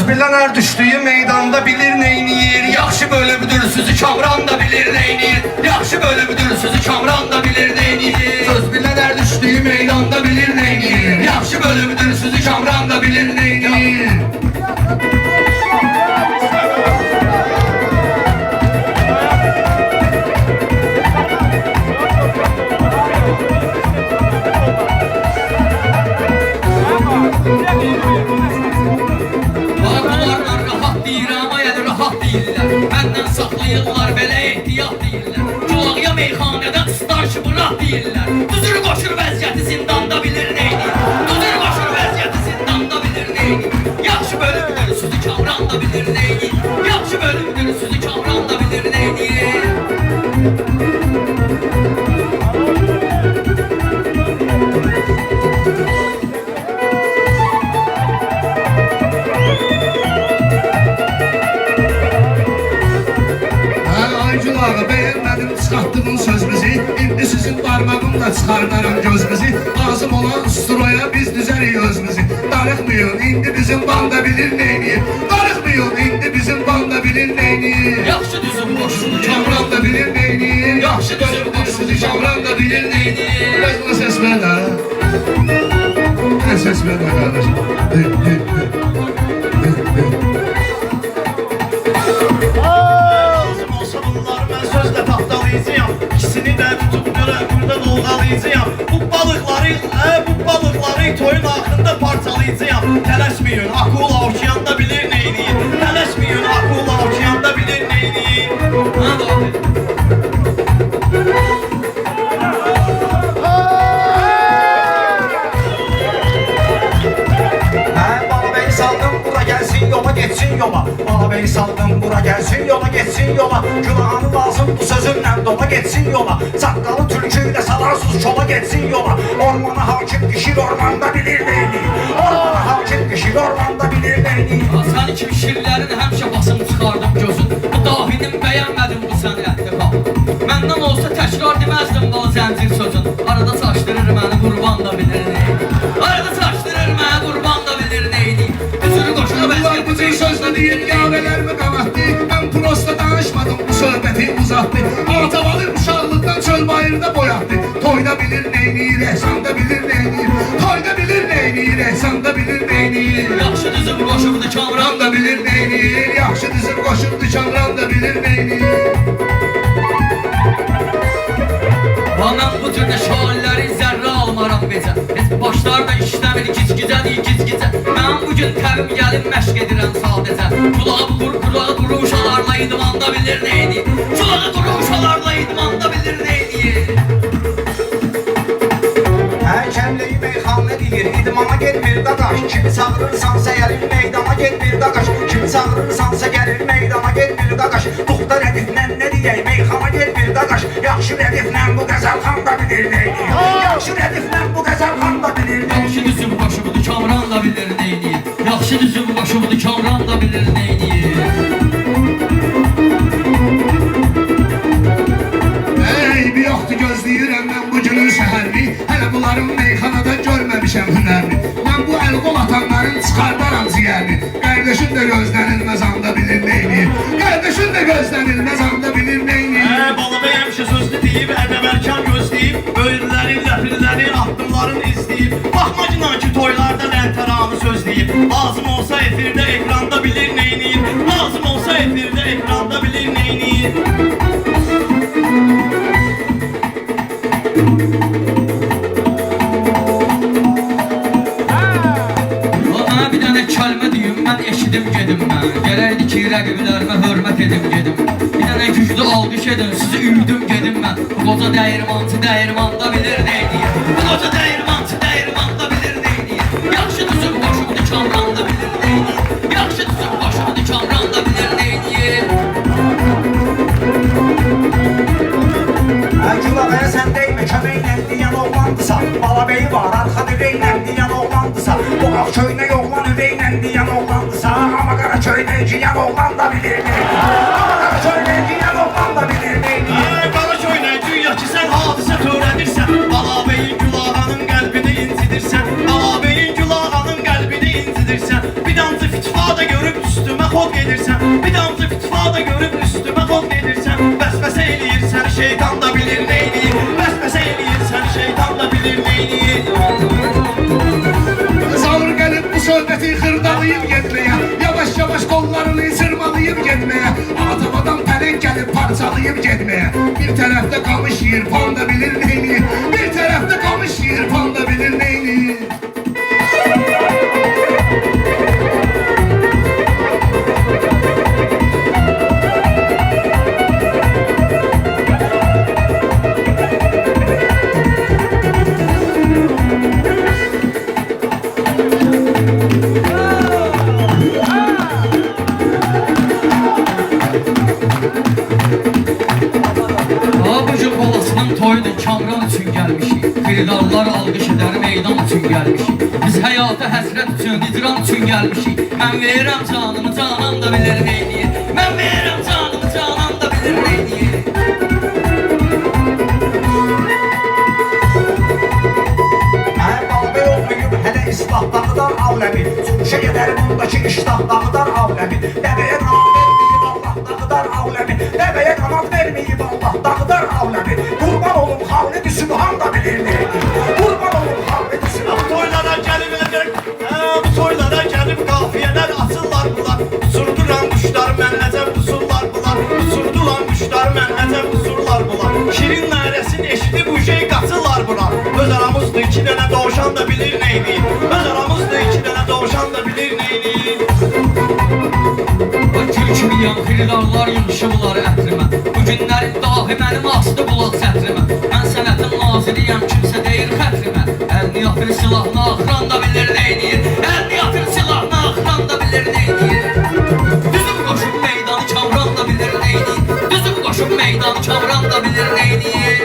bilən hər düşdüyü meydanda bilir neyniyir. Yaxşı bölümdür sözü Kamran da bilir neyniyir. Yaxşı bölümdür sözü Kamran da bilir neyniyir. Söz bilən hər düşdüyü meydanda bilir neyniyir. Yaxşı bölümdür sözü Kamran da bilir neyniyir. Məndən saxlayırlar, belə ehtiyat deyirlər. Culağıya meyxanədə ıstarşı bıraq deyirlər. Düzür qoşur vəziyyəti zindanda bilir neydi. Düzür qoşur vəziyyəti zindanda bilir neydi. Yaxşı bölümdür sözü Kamran da bilir neydi. Yaxşı bölümdür sözü Kamran da bilir neydi. Beğenmedim çıxartdığın sözümüzü. İndi sizin parmağımla çıxardarım gözümüzü. Lazım olan usturaya biz düzərik özümüzü. Darıxmayın, indi bizim banda bilir neyniyir. Darıxmayın, indi bizim banda bilir neyniyir. Yaxşı düzüm boşluğu Kamran da bilir neyniyir. Yaxşı düzüm boşluğu Kamran da bilir neyniyir. Biraz buna ses ver ha. Ses ver ha kardeşim. Sözlə taxtalayacağım, ikisini də tutub burada dolğalayacağım. Bu balıqları toyun axırında parçalayacağım. Tələsməyin, akula okeanda bilir neyniyir. Tələsməyin, akula okeanda bilir neyniyir. Balabeyi saldım, bura gelsin yola, geçsin yola. Balabeyi saldım, bura gelsin yola, geçsin yola. Günahını lazım bu sözümle dola, geçsin yola. Sakkalı türküyle salarsız çola, geçsin yola. Ormana hakim kişi ormanda bilir neyini. Ormana hakim kişi ormanda bilir neyini. Sen kimi şirlərin həmişə basını çıxardım gözün. Bu dahinin bəyənmədim bu sənətdə qal. Məndən olsa təkrar deməzdim qal zəncir sözün. Arada çaşdırır məni qurban da bilir neydi. Arada çaşdırır məni qurban da bilir neydi. Üzürü qoşuna Bunlar bu cür sözlə deyir, yavelərimi qavatdı. Mən prosta danışmadım, bu söhbəti uzattı. Atabalı uşaqlıqdan çöl bayırda boyatdı. Toyda bilir neyniyir, ehsanda bilir neyniyir. Toyda bilir neyniyir, ehsanda bilir neyniyir. Yaxşı düzüm qoşubdu Kamran Da bilir neyniyir, yaxşı düzüm qoşubdu Kamran da bilir neyniyir. Mən bu cür şairləri zərrə almaram becə. Heç başlarda işləmir giz-gizədir giz-gizə. Mən bugün təvim gəlib məşq edirəm sadəcə. Kulağı quru uşalarla idmanda bilir neydi. Kulağı quru uşalarla idmanda bilir neydi. Kəlləyi meyxanə deyir, idmana gel bir dadaş. Kimi çağırırsansa gəlir meydana gel bir dadaş. Kimi çağırırsansa gəlir meydana gel bir dadaş. Duxta rədiflə nə deyək, meyxana gel bir dadaş. Yaxşı rədiflə bu qəzəlxan da bilir neydi. Yaxşı rədiflə bu qəzəlxan da bilir neydi. Yaxşı düzüm qoşubdu Kamran da bilir neydi. Yaxşı düzüm qoşubdu Kamran da bilir neydi. Bir yoxdur gözləyirəm mən bu günün səhərini. Hələ bunların meyxanada görməmişəm hünərini. Mən bu əl-qol atanların çıxardaram ciyərini. Qardeşin də gözlənilməz anda bilir neyniyir. Qardeşin də gözlənilməz anda bilir neyniyir. Balıbey həmişə sözlü deyib, ədəbərkan gözləyib. Böyürlərin, ləpirlərin, addımların izləyib. Baxmacınan ki toylarda ləntaranı sözləyib. Lazım olsa efirdə, ekranda bilir neyniyir. Lazım olsa efirdə, ekranda bilir neyniyir. Mənə bir dənə kəlmə deyim, mən eşidim gedim mən. Gərəkdi ki, rəqiblərimə hörmət edim gedim. Bir dənə güclü alqış edin, sizi üydüm gedim mən. Bu qoca dəyirmancı dəyirmanda bilir neydi. Bu qoca dəyirmancı dəyirmanda bilir neydi. Yaxşı düzüm qoşubdu Kamran da bilir neydi. Yaxşı düzüm qoşubdu Kamran da bilir neydi. Gülabaya sən deymə, köməklə deyən oğlandısa. Balabeyi var, arxa düveynlə deyən oğlandısa. Bu qalq köynə yoğlan üveynlə deyən oğlandısa. Amma qara köynə giyən oğlan da bilir neydi. Amma qara köynə giyən oğlan da bilir neydi. Qara köynə güya ki sən hadisə törədirsən. Balabeyin Gülağanın qəlbini incidirsən. Balabeyin Gülağanın qəlbini incidirsən. Bir dancı fitfada görüb gedirsən Bir damcı fitfada görüb üstümə qol gedirsən Vəsvəsə eləyir səni şeytan da bilir neyniyir Vəsvəsə eləyir səni şeytan da bilir neyniyir Zavur gelip bu söhbəti xırdalayıb getməyə Yavaş yavaş kollarını sırmalayıb getməyə Atabadan pələk gəlib parçalayıb getməyə Bir tərəfdə qamış yiyir, panda bilir neyniyir Bir tərəfdə qamış yiyir, panda bilir neyniyir Toyda Kamran üçün gəlmişik Xiridarlar alqış edər meydan üçün gəlmişik Biz həyata həsrət üçün, icran üçün gəlmişik Mən verirəm canımı, canan da bilir neyniyir Mən verirəm canımı, canan da bilir neyniyir Balbey olmayıb hələ islah dağıdar avləmi Sürüşə gedər bundakı iştah dağıdar avləmi Dəbəyə qanat verməyib Allah dağıdar avləmi Dəbəyə qanat verməyib Allah dağıdar avləmi Qurban olum Xalid-i Sübhan da bilirdi Qurban olum Xalid-i Sübhan Toylara gəlib edək Bu toylara gəlib qafiyələr açırlar bunlar Usurduran quşlar mən əcəb usurlar bunlar Usurdulan quşlar mən əcəb usurlar bunlar Şirin nərəsini eşidib ujey qaçırlar bunlar Öz aramızda iki dənə doğuşan da bilir neydi Öz aramızda iki dənə doğuşan da bilir neydi Türkümü yan xiridarlar yığışıblar ətrimə Bu günlərin dahi mənim asdı bulaq sətrimə Mən sənətin naziriyəm kimsə deyir xətrimə Əlini yatır silahına axıran da bilir neyniyir Əlini yatır silahına axıran da bilir neyniyir Düzüm qoşub meydanı Kamran da bilir neyniyir Düzüm qoşub meydanı Kamran da bilir neyniyir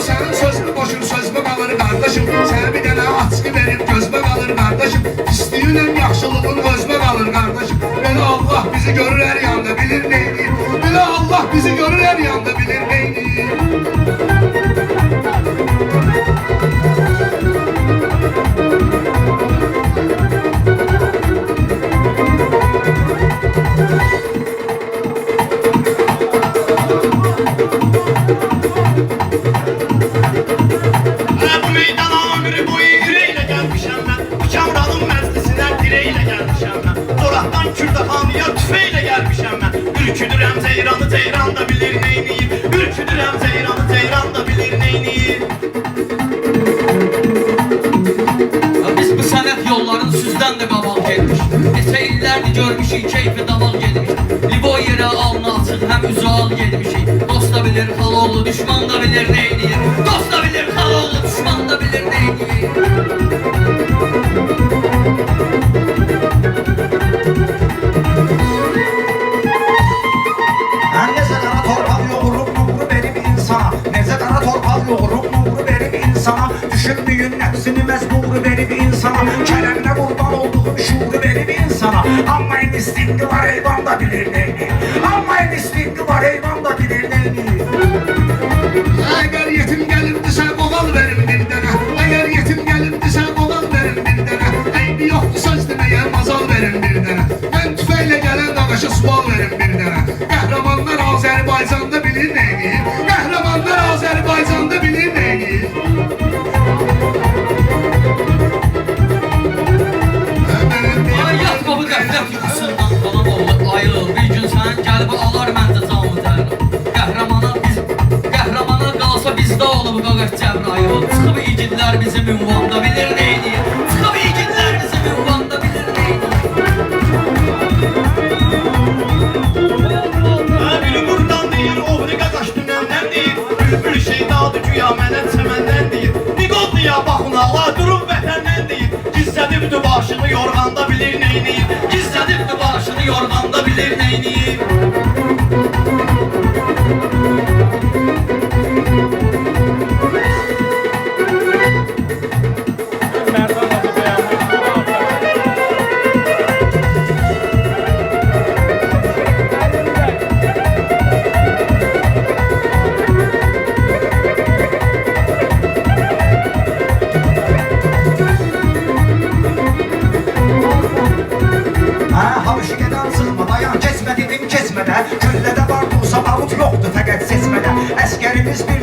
Sənin sözünü boşur, sözmə qalır qardaşım Sənə bir dənə açqı verib gözmə qalır qardaşım İstəyirəm yaxşılığın özmə qalır qardaşım Belə Allah bizi görür hər yanda bilir neyniyir Belə Allah bizi görür hər yanda bilir neyniyir Bu meydana ömrü boyu yüreğiyle gelmişəm mən Bu Kamranın məclisinə direğiyle gelmişəm mən Zoraqdan Kürdəxanıya tüfeyle gelmişəm mən Ürküdürəm Ceyranı, Ceyran da bilir neyniyir Ürküdürəm Ceyranı, Ceyran da bilir neyniyir Biz bu sənət yolların süzdən də qabal gelmiş Neçə illərdir görmüşük keyfi daval gelmiş Libo yerə alnı açıq həm üzal gelmişik Dost da bilir Xaloğlu, düşman da bilir neyniyir Dost da bilir Xaloğlu, düşman da bilir neyniyir Necə qara torpaq yoğurup nuru verib insana Necə qara torpaq yoğurup nuru verib insana Düşündüyün nəfsini məzmuru verib insana Kələmdə qurban olduğun şuuru verib insana Amma instinqi var heyvan da bilir neyini Amma instinqi var heyvan da bilir neyini Əgər yetim gəlibdisə qoval verin bir dənə Əgər yetim gəlibdisə qoval verin bir dənə Eybi yoxdur söz deməyə mazal verin bir dənə Mən tüfeyle gələn dağaşa sual verin bir dənə Qəhrəmanlar Azərbaycanda bilir neyini Qəhrəmanlar Azərbaycanda bilir neyini Ay yatma bu qəflət yuxusundan qalan oğlu ayıl Bir gün sən gəlib alar məndə canlı tərli Qəhrəmana qalsa bizdə olub qaqət Cəbrayıl Çıxıb igidlər bizim ünvanda bilir neyini Çıxıb igidlər bizim ünvanda bilir neyini Biri buradan deyir, oğri qaqaş dünəmdən deyir Bülbül şeydadı güya mənə çəməndən deyir Niqodluya baxın ala durub vətəndən deyir Gizlədibdi başını yorğanda bilir neyniyir Gizlədibdi başını yorğanda bilir neyniyir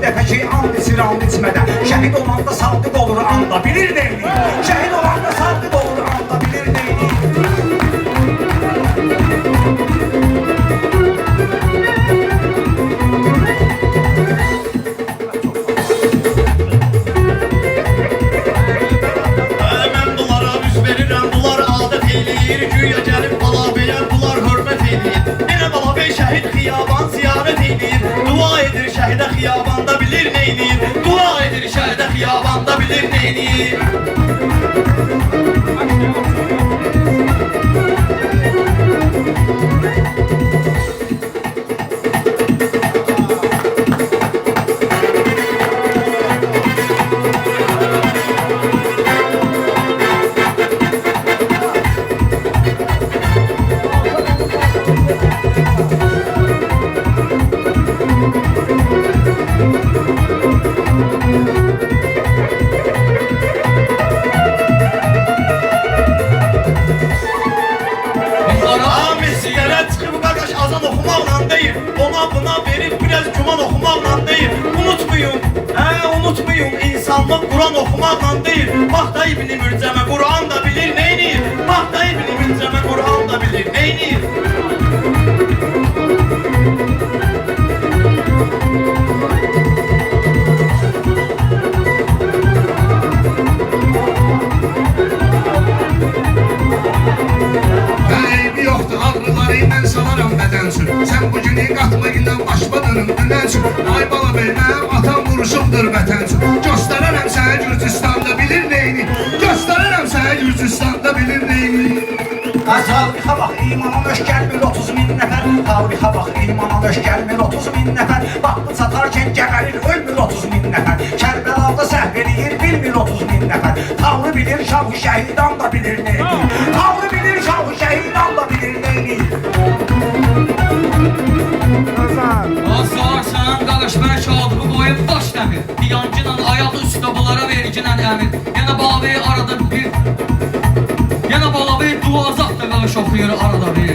dəfə ki, and içir, and içmədə. Şəhid olanda sadiq olur, anda bilir neyini. Şəhid olanda sadiq olur, anda bilir neyini. Mən bunlara üz verirəm, bunlar adət eyləyir. Güya gəlib balabəyə, bunlar hörmət eyləyir. Yenə balabey şəhid xiyaban ziyarət eyləyir. Dua edir şəhidə xiyabanda bilir neyniyir. Dua edir şəhidə xiyabanda bilir neyniyir. Mesiyələr çıxıb qardaş azan oxumaqla deyil. Ona buna verib biraz güman oxumaqla deyil. Unutmayın, unutmayın, insanlıq Quran oxumaqla deyil. Bax da İbn-i Mürcəmə Quran da bilir neyniyir. Bax da İbn-i Mürcəmə Quran da bilir neyniyir. Eybi yoxdur, ağrıları mən salaram bədənsin. Sən bu günü qatma gündən başladın dünənsin. Ay bala bey, mənim atam vuruşubdur vətənsin. Göstərərəm sənə Gürcüstanda bilir neyini. Göstərərəm sənə Gürcüstanda bilir neyini. Tarixe bax, imana nöş gəlmir 30 min nəfər. Tarixe bax, imana nöş gəlmir 30 min nəfər. Vaxtı çatarkən gəbərir, ölmür 30 min nəfər. Kərbəlada səhv eləyir, bilmir 30 min nəfər. Tavrı bilir, şahı şəhidan da bilir neyini. Tavrı bilir, şahı şəhidan da bilir neyini. Azarsan, qardaş, mən şadımı qoyub daş dəmir. Diyancıyla ayağı üstə bunlara verginən əmir. Yenə balabəyi arada bir... Yenə balabəyi dua zat da qardaş oxuyur arada bir.